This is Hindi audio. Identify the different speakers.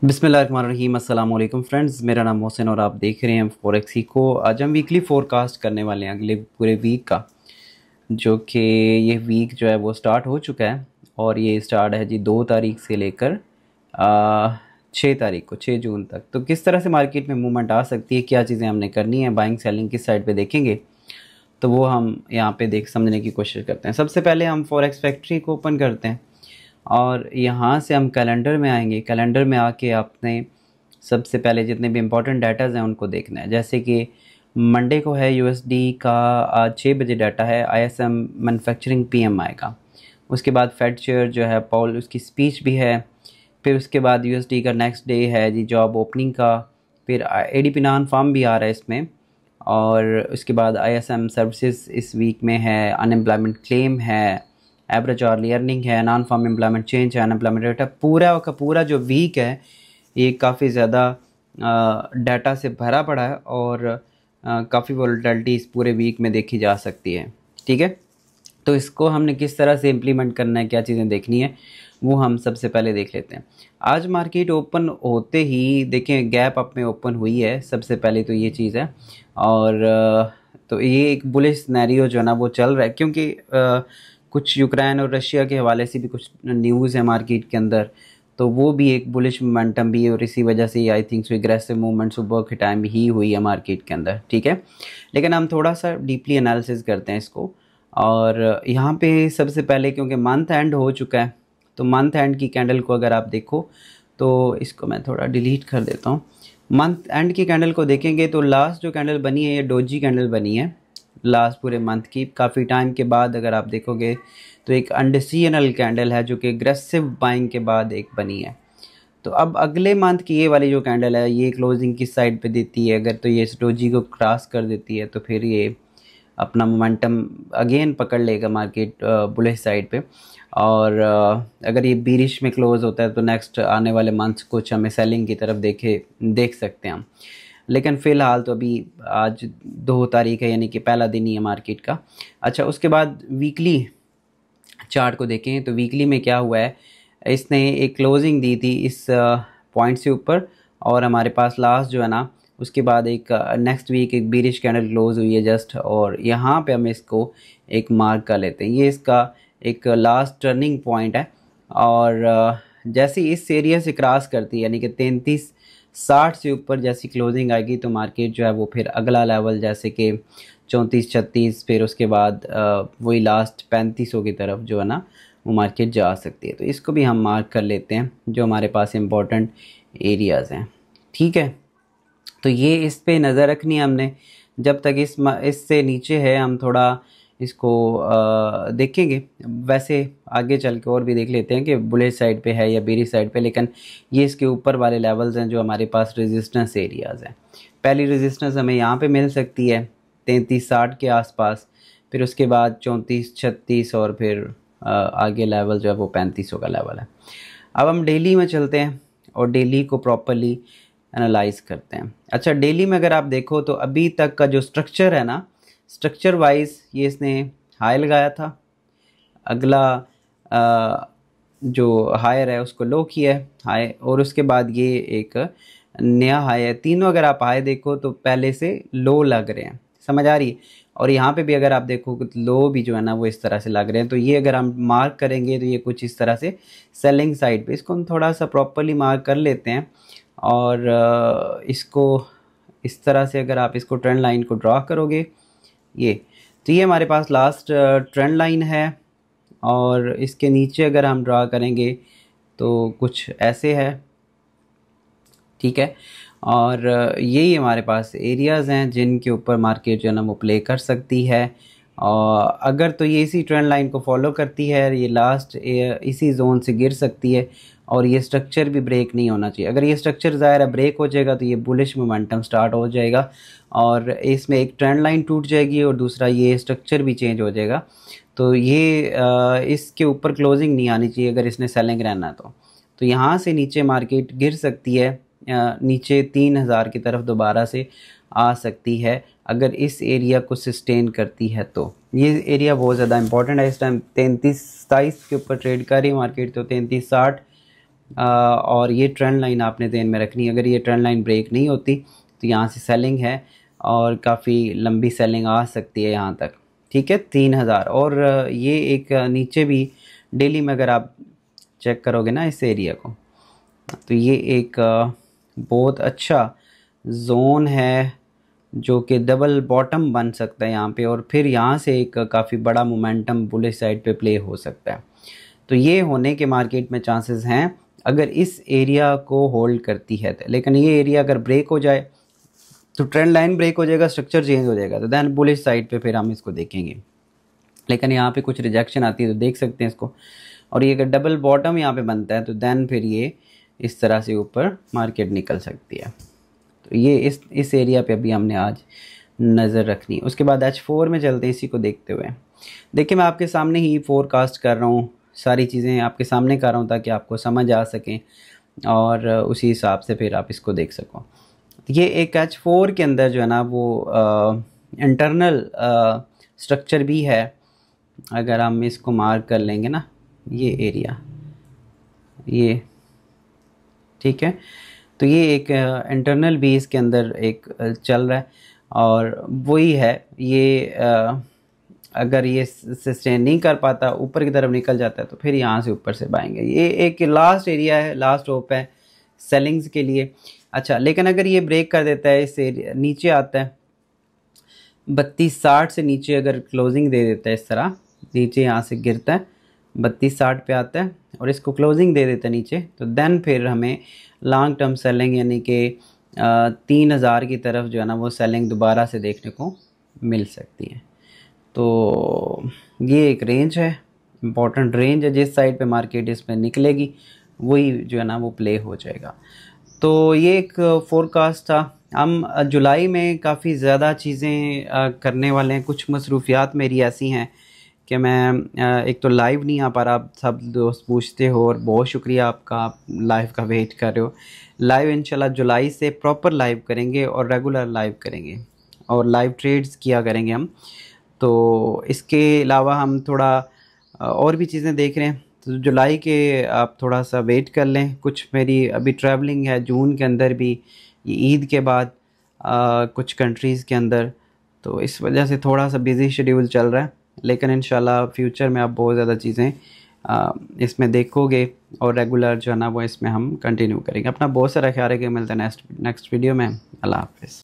Speaker 1: बिस्मिल्लाहिर्रहमानिर्रहीम अस्सलाम वालेकुम फ्रेंड्स, मेरा नाम मोहसिन और आप देख रहे हैं फॉरेक्सी को। आज हम वीकली फोरकास्ट करने वाले हैं अगले पूरे वीक का, जो कि ये वीक जो है वो स्टार्ट हो चुका है और ये स्टार्ट है जी 2 तारीख से लेकर 6 तारीख को, 6 जून तक। तो किस तरह से मार्केट में मूवमेंट आ सकती है, क्या चीज़ें हमने करनी है, बाइंग सेलिंग किस साइड पर देखेंगे, तो वो हम यहाँ पे देख समझने की कोशिश करते हैं। सबसे पहले हम फॉरेक्स फैक्ट्री को ओपन करते हैं और यहाँ से हम कैलेंडर में आएंगे। कैलेंडर में आके आपने सबसे पहले जितने भी इम्पोर्टेंट डाटाज़ हैं उनको देखना है। जैसे कि मंडे को है यूएसडी का आज 6 बजे डाटा है, आईएसएम मैन्युफैक्चरिंग पीएमआई का। उसके बाद फेड चेयर जो है पॉल, उसकी स्पीच भी है। फिर उसके बाद यूएसडी का नेक्स्ट डे है जी जॉब ओपनिंग का। फिर एडीपी नॉन फार्म भी आ रहा है इसमें। और उसके बाद आईएसएम सर्विसेज इस वीक में है, अनएम्प्लॉयमेंट क्लेम है, एवरेज और अर्निंग है, नॉन फार्म एम्प्लॉयमेंट चेंज है, अनएम्प्लॉयमेंट रेट है। पूरा का पूरा जो वीक है ये काफ़ी ज़्यादा डाटा से भरा पड़ा है और काफ़ी वोलेटिलिटी इस पूरे वीक में देखी जा सकती है। ठीक है, तो इसको हमने किस तरह से इम्प्लीमेंट करना है, क्या चीज़ें देखनी है, वो हम सबसे पहले देख लेते हैं। आज मार्केट ओपन होते ही देखें गैप अप में ओपन हुई है, सबसे पहले तो ये चीज़ है। और तो ये एक बुलिश सिनेरियो जो है ना वो चल रहा है, क्योंकि कुछ यूक्रेन और रशिया के हवाले से भी कुछ न्यूज़ है मार्केट के अंदर, तो वो भी एक बुलिश मोमेंटम भी है और इसी वजह से I think so aggressive movement सुबह के टाइम ही हुई है मार्केट के अंदर। ठीक है, लेकिन हम थोड़ा सा डीपली एनालिसिस करते हैं इसको। और यहाँ पे सबसे पहले क्योंकि मंथ एंड हो चुका है, तो मंथ एंड की कैंडल को अगर आप देखो तो इसको मैं थोड़ा डिलीट कर देता हूँ। मंथ एंड की कैंडल को देखेंगे तो लास्ट जो कैंडल बनी है ये डोजी कैंडल बनी है लास्ट पूरे मंथ की। काफ़ी टाइम के बाद अगर आप देखोगे तो एक अनडिसीजनल कैंडल है जो कि एग्रेसिव बाइंग के बाद एक बनी है। तो अब अगले मंथ की ये वाली जो कैंडल है ये क्लोजिंग किस साइड पे देती है, अगर तो ये इस डोजी को क्रॉस कर देती है तो फिर ये अपना मोमेंटम अगेन पकड़ लेगा मार्केट बुलिश साइड पे। और अगर ये बीरिश में क्लोज होता है तो नेक्स्ट आने वाले मंथ्स कुछ हमें सेलिंग की तरफ देख सकते हैं हम। लेकिन फ़िलहाल तो अभी आज 2 तारीख है, यानी कि पहला दिन ही है मार्केट का। अच्छा, उसके बाद वीकली चार्ट को देखें तो वीकली में क्या हुआ है, इसने एक क्लोजिंग दी थी इस पॉइंट से ऊपर और हमारे पास लास्ट जो है ना उसके बाद एक नेक्स्ट वीक एक बीरिश कैंडल क्लोज हुई है जस्ट, और यहाँ पे हम इसको एक मार्क कर लेते हैं। ये इसका एक लास्ट टर्निंग पॉइंट है और जैसे इस एरिया से क्रॉस करती है यानी कि 3360 से ऊपर जैसी क्लोजिंग आएगी तो मार्केट जो है वो फिर अगला लेवल जैसे कि 34-36, फिर उसके बाद वही लास्ट 3500 की तरफ जो है ना वो मार्केट जा सकती है। तो इसको भी हम मार्क कर लेते हैं जो हमारे पास इम्पोर्टेंट एरियाज़ हैं। ठीक है, तो ये इस पे नज़र रखनी है हमने। जब तक इससे नीचे है हम थोड़ा इसको देखेंगे। वैसे आगे चल के और भी देख लेते हैं कि बुलिश साइड पे है या बेरिश साइड पे, लेकिन ये इसके ऊपर वाले लेवल्स हैं जो हमारे पास रेजिस्टेंस एरियाज़ हैं। पहली रेजिस्टेंस हमें यहाँ पे मिल सकती है 3360 के आसपास, फिर उसके बाद 3436 और फिर आगे लेवल जो है वो 3500 का लेवल है। अब हम डेली में चलते हैं और डेली को प्रॉपरली एनालाइज करते हैं। अच्छा, डेली में अगर आप देखो तो अभी तक का जो स्ट्रक्चर है ना, स्ट्रक्चर वाइज ये इसने हाई लगाया था, अगला जो हायर है उसको लो किया है हाई, और उसके बाद ये एक नया हाई है। तीनों अगर आप हाई देखो तो पहले से लो लग रहे हैं, समझ आ रही है। और यहाँ पे भी अगर आप देखो तो लो भी जो है ना वो इस तरह से लग रहे हैं। तो ये अगर हम मार्क करेंगे तो ये कुछ इस तरह से सेलिंग साइड पे, इसको हम थोड़ा सा प्रॉपरली मार्क कर लेते हैं। और इसको इस तरह से अगर आप इसको ट्रेंड लाइन को ड्रा करोगे ये, तो ये हमारे पास लास्ट ट्रेंड लाइन है। और इसके नीचे अगर हम ड्रा करेंगे तो कुछ ऐसे है। ठीक है, और यही हमारे पास एरियाज़ हैं जिनके ऊपर मार्केट जो है ना वो प्ले कर सकती है। और अगर तो ये इसी ट्रेंड लाइन को फॉलो करती है, ये लास्ट इसी जोन से गिर सकती है और ये स्ट्रक्चर भी ब्रेक नहीं होना चाहिए। अगर ये स्ट्रक्चर ज़ाहिर है ब्रेक हो जाएगा तो ये बुलिश मोमेंटम स्टार्ट हो जाएगा और इसमें एक ट्रेंड लाइन टूट जाएगी और दूसरा ये स्ट्रक्चर भी चेंज हो जाएगा। तो ये इसके ऊपर क्लोजिंग नहीं आनी चाहिए अगर इसने सेलिंग रहना तो यहाँ से नीचे मार्केट गिर सकती है, नीचे 3000 की तरफ दोबारा से आ सकती है अगर इस एरिया को सस्टेन करती है। तो ये एरिया बहुत ज़्यादा इंपॉर्टेंट है। इस टाइम 3327 के ऊपर ट्रेड कर रही है मार्केट, तो 3360 और ये ट्रेंड लाइन आपने ध्यान में रखनी है। अगर ये ट्रेंड लाइन ब्रेक नहीं होती तो यहाँ से सेलिंग है और काफ़ी लंबी सेलिंग आ सकती है यहाँ तक, ठीक है 3000। और ये एक नीचे भी डेली में अगर आप चेक करोगे ना इस एरिया को, तो ये एक बहुत अच्छा जोन है जो कि डबल बॉटम बन सकता है यहाँ पे, और फिर यहाँ से एक काफ़ी बड़ा मोमेंटम बुलिश साइड पे प्ले हो सकता है। तो ये होने के मार्केट में चांसेस हैं अगर इस एरिया को होल्ड करती है तो। लेकिन ये एरिया अगर ब्रेक हो जाए तो ट्रेंड लाइन ब्रेक हो जाएगा, स्ट्रक्चर चेंज हो जाएगा, तो दैन बुलिश साइड पे फिर हम इसको देखेंगे। लेकिन यहाँ पे कुछ रिजेक्शन आती है तो देख सकते हैं इसको, और ये अगर डबल बॉटम यहाँ पे बनता है तो दैन फिर ये इस तरह से ऊपर मार्केट निकल सकती है। तो ये इस एरिया पे अभी हमने आज नज़र रखनी। उसके बाद H4 में चलते इसी को देखते हुए। देखिए मैं आपके सामने ही फोरकास्ट कर रहा हूँ, सारी चीज़ें आपके सामने कर रहा हूँ ताकि आपको समझ आ सकें और उसी हिसाब से फिर आप इसको देख सको। ये एक H4 के अंदर जो है ना वो इंटरनल स्ट्रक्चर भी है। अगर हम इसको मार्क कर लेंगे ना ये एरिया, ये ठीक है, तो ये एक इंटरनल भी इसके अंदर एक चल रहा है, और वही है ये अगर ये सस्टेन नहीं कर पाता ऊपर की तरफ निकल जाता है तो फिर यहाँ से ऊपर से बाएंगे। ये एक लास्ट एरिया है, लास्ट होप है सेलिंग्स के लिए। अच्छा, लेकिन अगर ये ब्रेक कर देता है, इससे नीचे आता है 3260 से नीचे अगर क्लोजिंग दे देता है इस तरह, नीचे यहाँ से गिरता है 3260 पे आता है और इसको क्लोजिंग दे देता है नीचे, तो देन फिर हमें लॉन्ग टर्म सेलिंग यानी कि 3000 की तरफ जो है ना वो सेलिंग दोबारा से देखने को मिल सकती है। तो ये एक रेंज है, इम्पॉर्टेंट रेंज है, जिस साइड पे मार्केट इसमें निकलेगी वही जो है ना वो प्ले हो जाएगा। तो ये एक फोरकास्ट था। हम जुलाई में काफ़ी ज़्यादा चीज़ें करने वाले हैं। कुछ मसरूफियात मेरी ऐसी हैं कि मैं एक तो लाइव नहीं आ पा रहा, आप सब दोस्त पूछते हो और बहुत शुक्रिया आपका, आप लाइव का वेट कर रहे हो। लाइव इंशाल्लाह जुलाई से प्रॉपर लाइव करेंगे और रेगुलर लाइव करेंगे और लाइव ट्रेड्स किया करेंगे हम। तो इसके अलावा हम थोड़ा और भी चीज़ें देख रहे हैं, तो जुलाई के आप थोड़ा सा वेट कर लें। कुछ मेरी अभी ट्रैवलिंग है जून के अंदर भी, ईद के बाद कुछ कंट्रीज़ के अंदर, तो इस वजह से थोड़ा सा बिज़ी शेड्यूल चल रहा है। लेकिन इंशाल्लाह फ्यूचर में आप बहुत ज़्यादा चीज़ें इसमें देखोगे और रेगुलर जो है ना वो इसमें हम कंटिन्यू करेंगे। अपना बहुत सारा ख्याल रखिए, मिलते हैं नेक्स्ट वीडियो में। अल्लाह हाफ़िज़।